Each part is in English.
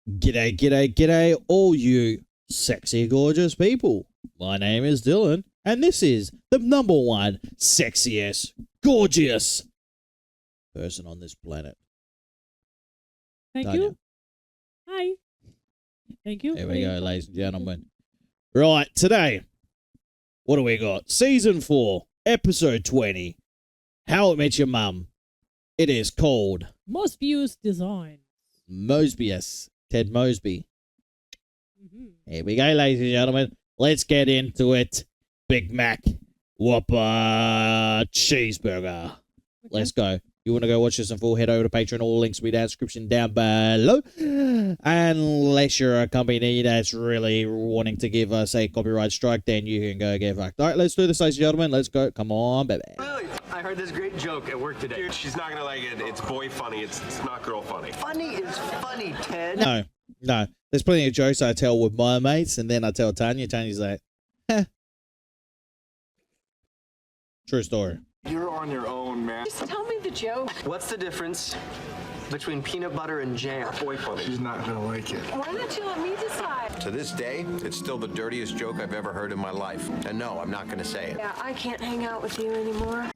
G'day, g'day, g'day, all you sexy, gorgeous people. My name is Dylan, and this is the #1 sexiest, gorgeous person on this planet. Thank Tanya. you. Hi. Thank you. There we go, ladies and gentlemen. Right, today, what do we got? Season 4, episode 20, How I Met Your Mum. It is called Mosbius Designs. Mosbius. Ted Mosby. Mm-hmm. Here we go, ladies and gentlemen. Let's get into it. Big Mac, Whopper, Cheeseburger. Okay. Let's go. You want to go watch this in full, head over to Patreon. All links will be down in the description down below. Unless you're a company that's really wanting to give us a copyright strike, then you can go get fucked. All right, let's do this, ladies and gentlemen. Let's go. Come on, baby. Really? I heard this great joke at work today. She's not gonna like it. It's boy funny. It's not girl funny. Funny is funny, Ted. No. There's plenty of jokes I tell with my mates, and then I tell Tanya. Tanya's like, heh. True story. You're on your own, man. Just tell me the joke. What's the difference between peanut butter and jam? Boy funny. She's not gonna like it. Why don't you let me decide? To this day, it's still the dirtiest joke I've ever heard in my life. And no, I'm not going to say it. Yeah, I can't hang out with you anymore.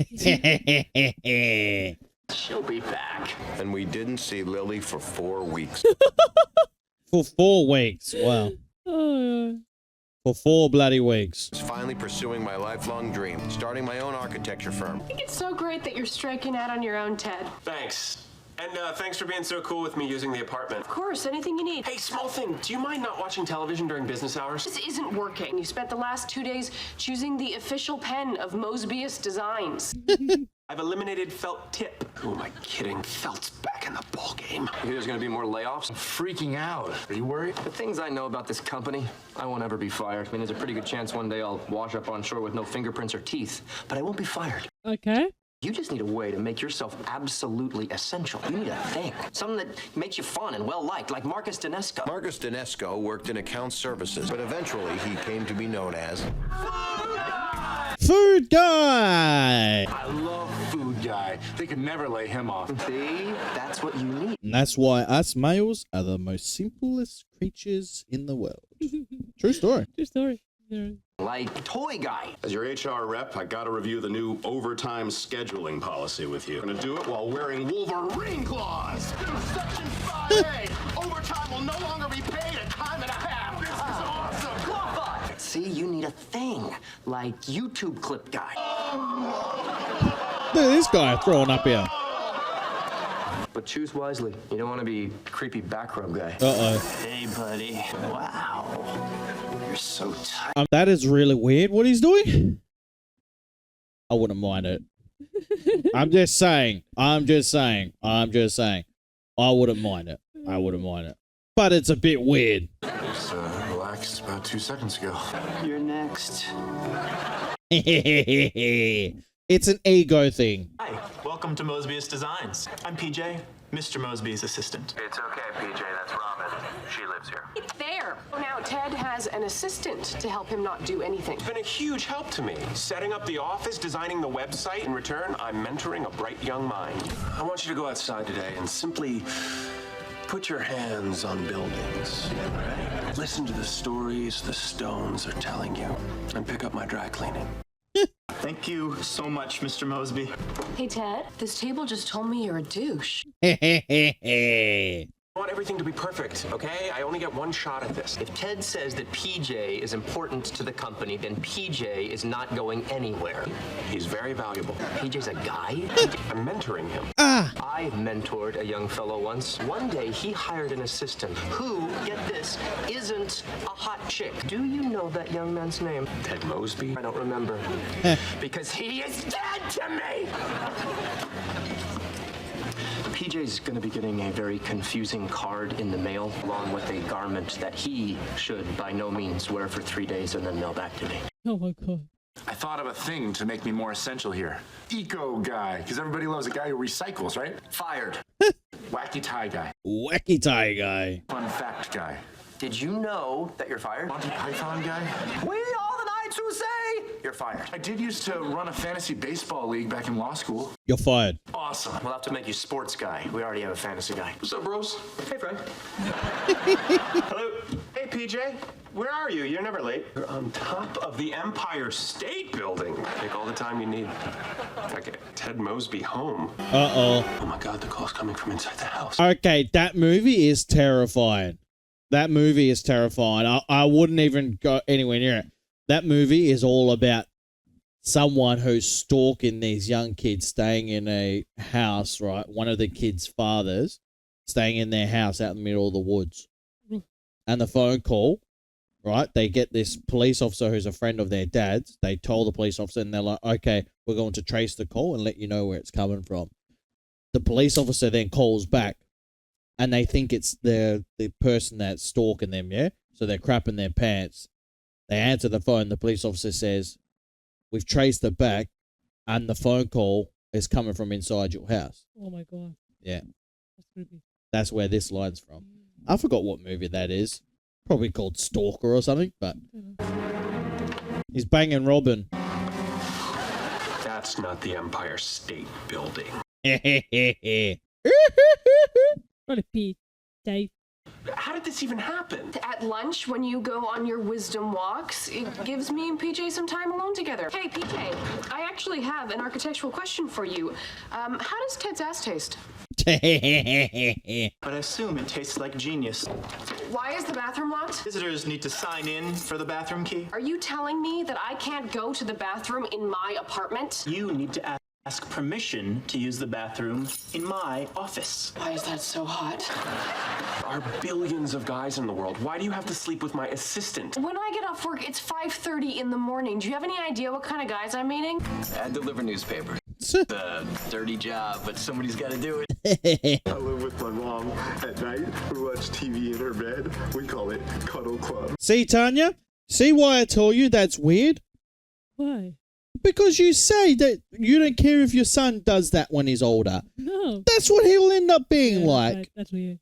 She'll be back. And we didn't see Lily for 4 weeks. For 4 weeks. Wow. Oh, For 4 bloody weeks. I was finally pursuing my lifelong dream, starting my own architecture firm. I think it's so great that you're striking out on your own, Ted. Thanks. And thanks for being so cool with me using the apartment. Of course, anything you need. Hey, small thing. Do you mind not watching television during business hours? This isn't working. You spent the last 2 days choosing the official pen of Mosbius Designs. I've eliminated felt tip. Who am I kidding? Felt's back in the ball game. You hear there's gonna be more layoffs? I'm freaking out. Are you worried? The things I know about this company, I won't ever be fired. I mean, there's a pretty good chance one day I'll wash up on shore with no fingerprints or teeth, but I won't be fired. okay. You just need a way to make yourself absolutely essential. You need a thing. Something that makes you fun and well-liked, like Marcus Dinesco. Marcus Dinesco worked in account services, but eventually he came to be known as Food guy. I love Food Guy. They could never lay him off. See? That's what you need. And that's why us males are the most simplest creatures in the world. True story. True story. Yeah. Like Toy Guy. As your HR rep, I gotta review the new overtime scheduling policy with you. I'm gonna do it while wearing Wolverine claws. New Section 5A. Overtime will no longer be paid at time and a half. This is awesome. See, you need a thing. Like YouTube Clip Guy. Look at this guy throwing up here. But choose wisely. You don't want to be creepy back rub guy. Uh-oh. Hey, buddy. Wow. You're so tight. That is really weird what he's doing. I wouldn't mind it. I'm just saying. I wouldn't mind it. But it's a bit weird. Just relaxed about 2 seconds ago. You're next. It's an ego thing. Hi, welcome to Mosbius Designs. I'm PJ, Mr. Mosby's assistant. It's okay, PJ, that's Robin. She lives here. It's there. Now, Ted has an assistant to help him not do anything. It's been a huge help to me. Setting up the office, designing the website. In return, I'm mentoring a bright young mind. I want you to go outside today and simply put your hands on buildings. Right? Listen to the stories the stones are telling you. And pick up my dry cleaning. Thank you so much, Mr. Mosby. Hey, Ted, this table just told me you're a douche. I want everything to be perfect, okay? I only get one shot at this. If Ted says that PJ is important to the company, then PJ is not going anywhere. He's very valuable. PJ's a guy? I'm mentoring him. I mentored a young fellow once. One day, he hired an assistant who, get this, isn't a hot chick. Do you know that young man's name? Ted Mosby? I don't remember. Because he is dead to me! PJ's gonna be getting a very confusing card in the mail, along with a garment that he should by no means wear for 3 days and then mail back to me. Oh my god. I thought of a thing to make me more essential here. Eco Guy, because everybody loves a guy who recycles, right? Fired. Wacky Tie Guy. Wacky tie guy. Fun Fact Guy. Did you know that you're fired? Monty Python Guy. We are the knights who say, You're fired. I did used to run a fantasy baseball league back in law school. You're fired. Awesome. We'll have to make you sports guy. We already have a fantasy guy. What's up, bros? Hey, friend. Hello. Hey, PJ. Where are you? You're never late. You're on top of the Empire State Building. Take all the time you need. I get Ted Mosby home. Uh-oh. Oh my God, the call's coming from inside the house. Okay, that movie is terrifying. That movie is terrifying. I wouldn't even go anywhere near it. That movie is all about someone who's stalking these young kids staying in a house, right? One of the kids' fathers staying in their house out in the middle of the woods. And the phone call, right? They get this police officer who's a friend of their dad's. They told the police officer and they're like, okay, we're going to trace the call and let you know where it's coming from. The police officer then calls back and they think it's the person that's stalking them, yeah? So they're crapping their pants. They answer the phone. The police officer says, we've traced it back and the phone call is coming from inside your house. Oh my god. Yeah. That's creepy. That's where this line's from. I forgot what movie that is. Probably called Stalker or something, but he's banging Robin. That's not the Empire State Building. Probably Pete. Dave. How did this even happen? At lunch, when you go on your wisdom walks, it gives me and PJ some time alone together. Hey, PJ, I actually have an architectural question for you. How does Ted's ass taste? But I assume it tastes like genius. Why is the bathroom locked? Visitors need to sign in for the bathroom key. Are you telling me that I can't go to the bathroom in my apartment? You need to ask permission to use the bathroom in my office. Why is that so hot? There are billions of guys in the world. Why do you have to sleep with my assistant? When I get off work, it's 5:30 in the morning. Do you have any idea what kind of guys I'm meeting? I deliver newspaper. It's a dirty job, but somebody's got to do it. I live with my mom. At night, we watch TV in her bed. We call it Cuddle Club. See, Tanya? See why I told you that's weird? Why? Because you say that you don't care if your son does that when he's older. No. That's what he'll end up being like. Right. That's weird.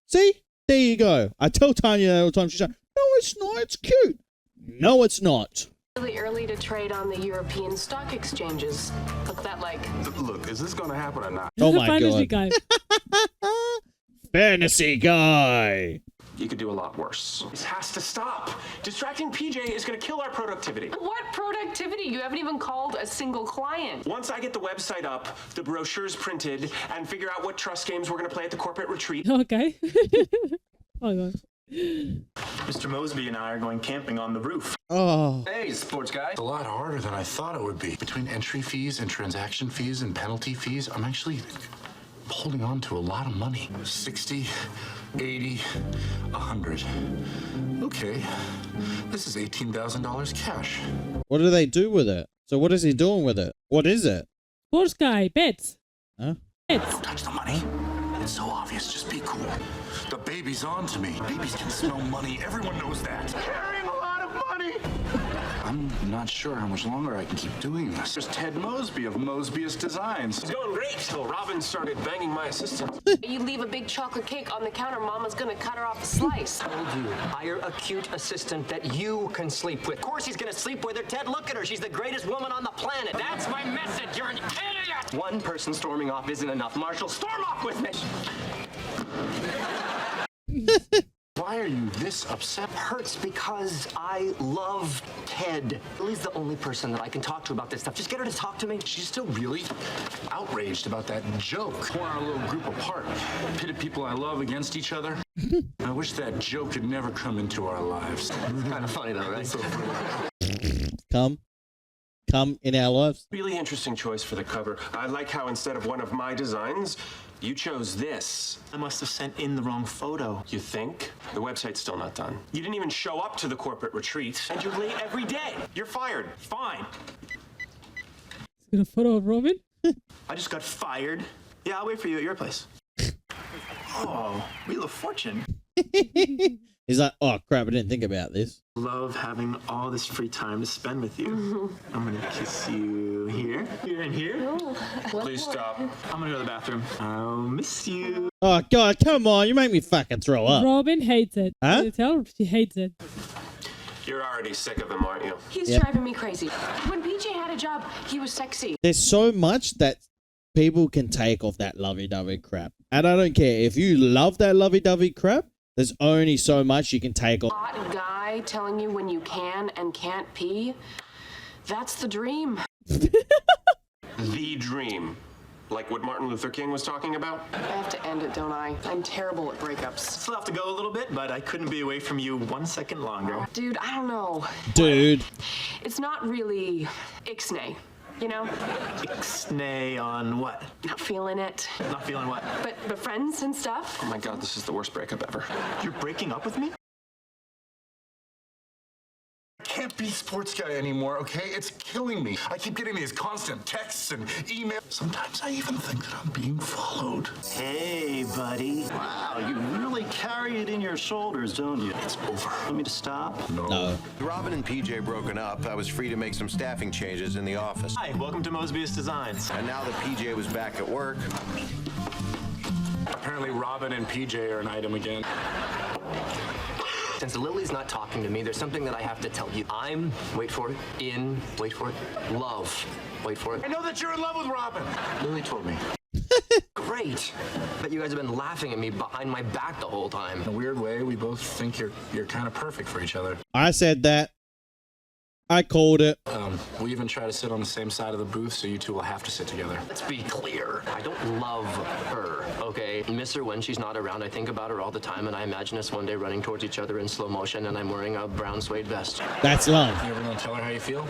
See? There you go. I tell Tanya that all the time. She's like, no, it's not. It's cute. No, it's not. Really early to trade on the European stock exchanges. What's that like? Look, is this going to happen or not? Oh He's a my fantasy God. guy. Fantasy guy. You could do a lot worse. This has to stop. Distracting PJ is going to kill our productivity. What productivity? You haven't even called a single client. Once I get the website up, the brochures printed, and figure out what trust games we're going to play at the corporate retreat. Okay. Oh god. Mr. Mosby and I are going camping on the roof. Oh. Hey, sports guy. It's a lot harder than I thought it would be. Between entry fees and transaction fees and penalty fees, I'm actually holding on to a lot of money. 60, 80, 100. Okay, this is $18,000 cash. What do they do with it? So what is he doing with it? What is it? Sports guy. Bets. Huh? Bets. Don't touch the money. It's so obvious. Just be cool. The baby's on to me. Babies can smell money. Everyone knows that. Carrying a lot of money. I'm not sure how much longer I can keep doing this. There's Ted Mosby of Mosbius Designs. It's going great till Robin started banging my assistant. You leave a big chocolate cake on the counter, Mama's gonna cut her off a slice. Told you, hire a cute assistant that you can sleep with. Of course he's gonna sleep with her. Ted, look at her. She's the greatest woman on the planet. That's my message. You're an idiot. One person storming off isn't enough. Marshall, storm off with me. Why are you this upset? Hurts because I love Ted. Lily's the only person that I can talk to about this stuff. Just get her to talk to me. She's still really outraged about that joke. Tore our little group apart. Pitted people I love against each other. I wish that joke had never come into our lives. Kind of funny though, right? So funny. Come in our lives. Really interesting choice for the cover. I like how instead of one of my designs, you chose this. I must have sent in the wrong photo. You think? The website's still not done. You didn't even show up to the corporate retreat, and you're late every day. You're fired. Fine. He's got a photo of Robin. I just got fired. Yeah, I'll wait for you at your place. Oh, Wheel of Fortune. He's like, oh crap, I didn't think about this. Love having all this free time to spend with you. I'm gonna kiss you here, here, and here. Please stop. I'm gonna go to the bathroom. I'll miss you. Oh God, come on, you make me fucking throw up. Robin hates it. Huh? Can you tell? She hates it. You're our already sick of him, aren't you? He's Yep. driving me crazy. When PJ had a job, he was sexy. There's so much that people can take off that lovey-dovey crap. And I don't care. If you love that lovey-dovey crap, there's only so much you can take off. Hot guy telling you when you can and can't pee. That's the dream. The dream. Like what Martin Luther King was talking about? I have to end it, don't I? I'm terrible at breakups. Still have to go a little bit, but I couldn't be away from you 1 second longer. Dude, I don't know. Dude. It's not really ixnay, you know? Ixnay on what? Not feeling it. Not feeling what? But friends and stuff. Oh my god, this is the worst breakup ever. You're breaking up with me? I can't be sports guy anymore, okay? It's killing me. I keep getting these constant texts and emails. Sometimes I even think that I'm being followed. Hey, buddy. Wow, you really carry it in your shoulders, don't you? It's over. Want me to stop? No. Robin and PJ broken up, I was free to make some staffing changes in the office. Hi, welcome to Mosbius Designs. And now that PJ was back at work, Apparently Robin and PJ are an item again. Since Lily's not talking to me, there's something that I have to tell you. I'm, wait for it, in, wait for it, love, wait for it. I know that you're in love with Robin. Lily told me. Great. But you guys have been laughing at me behind my back the whole time. In a weird way, we both think you're kind of perfect for each other. I said that. I called it. We even try to sit on the same side of the booth, so you two will have to sit together. Let's be clear. I don't love her, okay? Miss her when she's not around. I think about her all the time, and I imagine us one day running towards each other in slow motion, and I'm wearing a brown suede vest. That's love. You ever gonna tell her how you feel?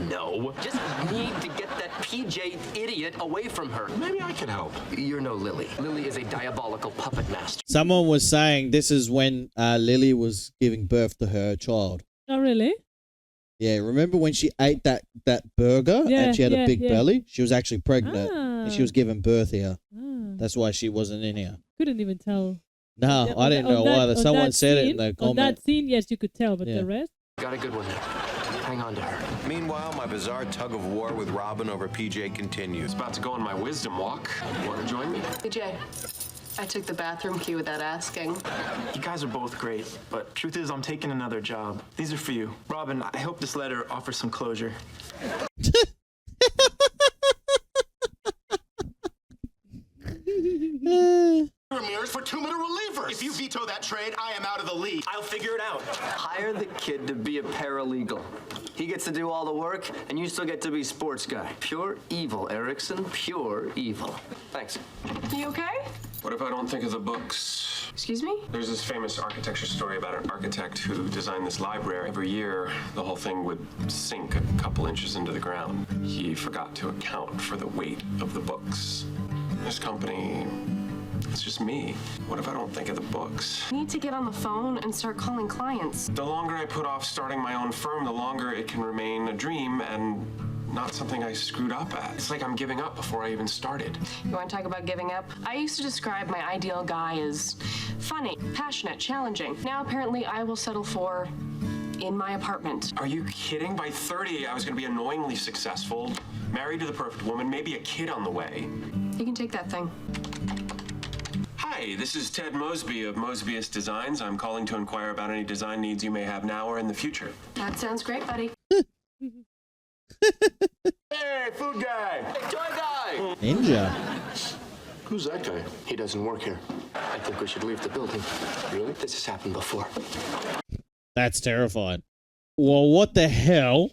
No. Just need to get that PJ idiot away from her. Maybe I can help. You're no Lily. Lily is a diabolical puppet master. Someone was saying this is when Lily was giving birth to her child. Oh, really? Yeah, remember when she ate that burger and she had a big belly? She was actually pregnant and she was giving birth here. That's why she wasn't in here. Couldn't even tell. No, I didn't know either. Someone said it in the On comment. that scene, yes, you could tell, but Yeah. the rest? Got a good one. Hang on to her. meanwhile, my bizarre tug of war with Robin over PJ continues. About to go on my wisdom walk. Want to join me? PJ, I took the bathroom key without asking. You guys are both great, but truth is I'm taking another job. These are for you. Robin, I hope this letter offers some closure. Mirrors for 2-minute relievers. If you veto that trade, I am out of the league. I'll figure it out. Hire the kid to be a paralegal. He gets to do all the work, and you still get to be sports guy. Pure evil, Erickson. Pure evil. Thanks. You okay? What if I don't think of the books? Excuse me? There's this famous architecture story about an architect who designed this library. Every year, the whole thing would sink a couple inches into the ground. He forgot to account for the weight of the books. This company, it's just me. What if I don't think of the books? I need to get on the phone and start calling clients. The longer I put off starting my own firm, the longer it can remain a dream and not something I screwed up at. It's like I'm giving up before I even started. You want to talk about giving up? I used to describe my ideal guy as funny, passionate, challenging. Now apparently I will settle for in my apartment. Are you kidding? By 30, I was going to be annoyingly successful, married to the perfect woman, maybe a kid on the way. You can take that thing. Hi, this is Ted Mosby of Mosbius Designs. I'm calling to inquire about any design needs you may have now or in the future. That sounds great, buddy. Hey, food guy. Hey, toy guy! Ninja. Who's that guy? He doesn't work here. I think we should leave the building. Really? This has happened before. That's terrifying. Well, what the hell?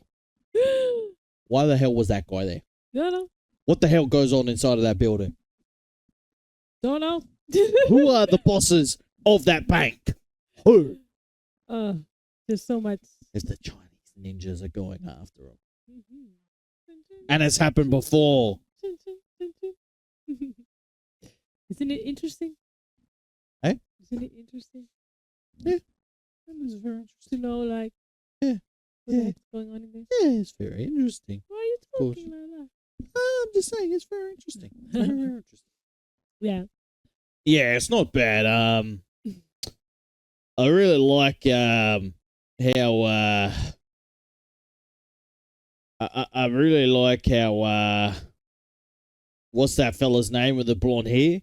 Why the hell was that guy there? Don't know. What the hell goes on inside of that building? Don't know. Who are the bosses of that bank? Who? There's so much. If the Chinese ninjas are going after him. And it's happened before. Isn't it interesting? Eh? Isn't it interesting? Yeah. It's very interesting to know, like, Yeah. what's going on in there. Yeah, it's very interesting. Why are you course. talking like that? I'm just saying it's very interesting. Very, very interesting. Yeah. Yeah, it's not bad. I really like how I really like how what's that fella's name with the blonde hair?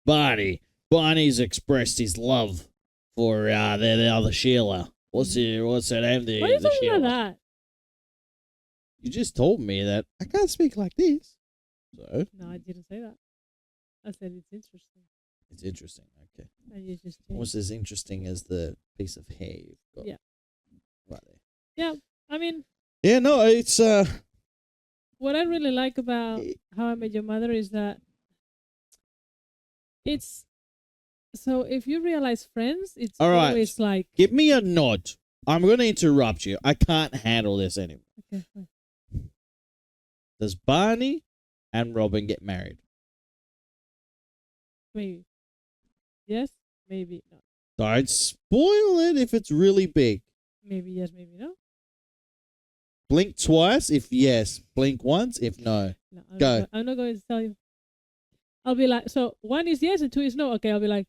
Barney. Barney's expressed his love for the other Sheila. What's her name? Why are you The talking Sheila. about that? You just told me that I can't speak like this. So No, I didn't say that. I said it's interesting. it's interesting. Okay. And you just Almost as interesting as the piece of hair you've got. Yeah. Right there. Yeah, I mean, Yeah, no, it's what I really like about How I Met Your Mother is that it's so if you realize Friends, it's all right. always like Give me a nod. I'm going to interrupt you. I can't handle this anymore. okay, fine. Does Barney and Robin get married? Maybe yes, maybe no, Don't spoil it if it's really big. maybe yes, maybe no. Blink twice if yes. Blink once if no. No, Go. I'm not going to tell you. I'll be like, so 1 is yes and 2 is no. Okay, I'll be like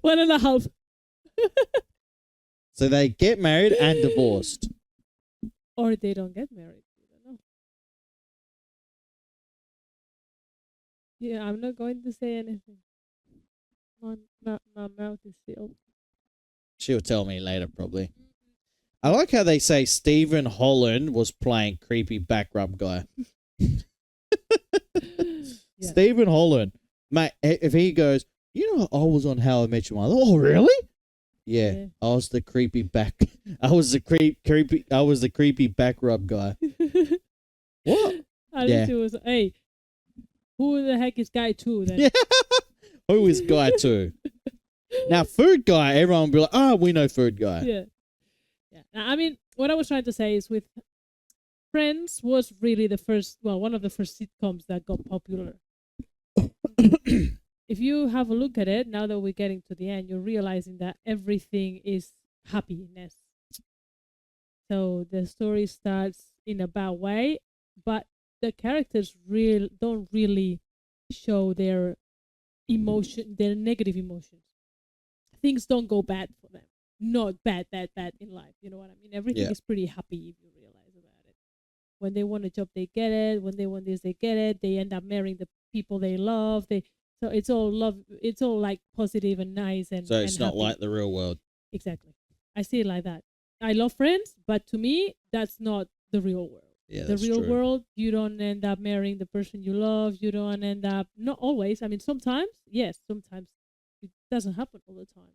1.5. So they get married and divorced. Or they don't get married. I don't know. Yeah, I'm not going to say anything. My mouth is sealed. She'll tell me later, probably. I like how they say Stephen Holland was playing creepy back rub guy. Yeah. Stephen Holland, mate. If he goes, you know, I was on How I Met Your Mother. Oh, really? Yeah, Yeah. I was the creepy back. I was the creepy. I was the creepy back rub guy. What? I Yeah. think it was, hey, who the heck is Guy 2 then? Yeah. Who is Guy 2? Now, Food Guy, everyone will be like, oh, we know Food Guy. Yeah. Yeah. Now, I mean, what I was trying to say is with Friends was really one of the first sitcoms that got popular. If you have a look at it, now that we're getting to the end, you're realizing that everything is happiness. So the story starts in a bad way, but the characters don't really show their negative emotions. Things don't go bad for them. Not bad in life. You know what I mean? Everything is pretty happy if you realize about it. When they want a job, they get it. When they want this, they get it. They end up marrying the people they love. So it's all love. It's all like positive and nice and. So it's and not happy. like the real world. Exactly. I see it like that. I love Friends, but to me, that's not the real world. Yeah, The that's real true. world, you don't end up marrying the person you love. You don't end up, not always. I mean, sometimes, yes, sometimes it doesn't happen all the time.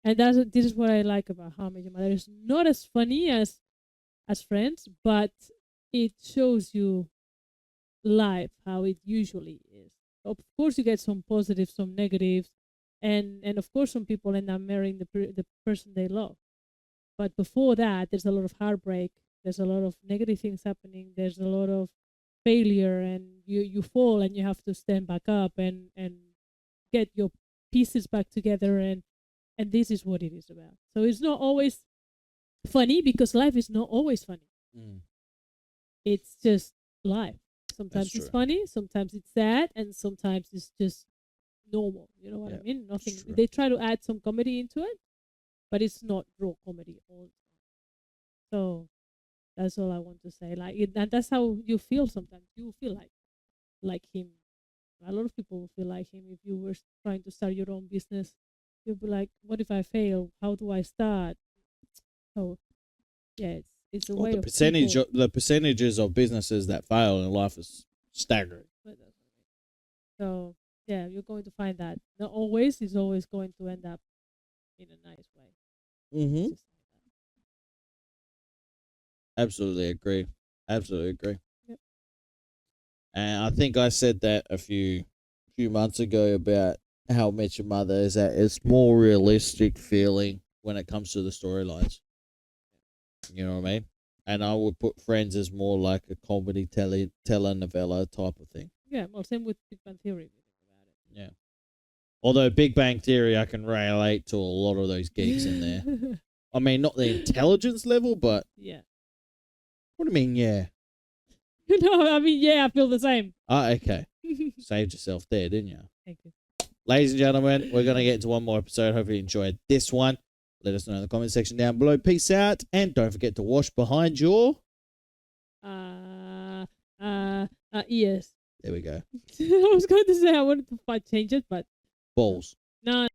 And this is what I like about How I Met Your Mother. It's not as funny as Friends, but it shows you life how it usually is. Of course, you get some positives, some negatives, and of course, some people end up marrying the person they love. But before that, there's a lot of heartbreak. There's a lot of negative things happening. There's a lot of failure, and you fall, and you have to stand back up and get your pieces back together, and this is what it is about. So it's not always funny because life is not always funny. It's just life. Sometimes it's true. funny, sometimes it's sad, and sometimes it's just normal. You know what I mean? Nothing. true. They try to add some comedy into it, but it's not raw comedy all the time. So that's all I want to say. And that's how you feel sometimes. You feel like him. A lot of people will feel like him. If you were trying to start your own business, you'll be like, "What if I fail? How do I start?" So yeah, it's a way The of percentage, people- the percentages of businesses that fail in life is staggering. But that's what I mean. So yeah, you're going to find that not always is always going to end up in a nice way. Mm-hmm. Just like Absolutely agree. Absolutely agree. Yep. And I think I said that a few months ago about How I Met Your Mother is that it's more realistic feeling when it comes to the storylines. You know what I mean? And I would put Friends as more like a comedy telenovela type of thing. Yeah, well, same with Big Bang Theory. If you think about it. Yeah. Although Big Bang Theory, I can relate to a lot of those geeks in there. I mean, not the intelligence level, but Yeah. what do you mean, yeah? No, I mean, yeah, I feel the same. Okay. Saved yourself there, didn't you? Thank you. Ladies and gentlemen, we're going to get into one more episode. Hopefully you enjoyed this one. Let us know in the comment section down below. Peace out. And don't forget to wash behind your... Ears. There we go. I was going to say I wanted to change it, but Balls. no.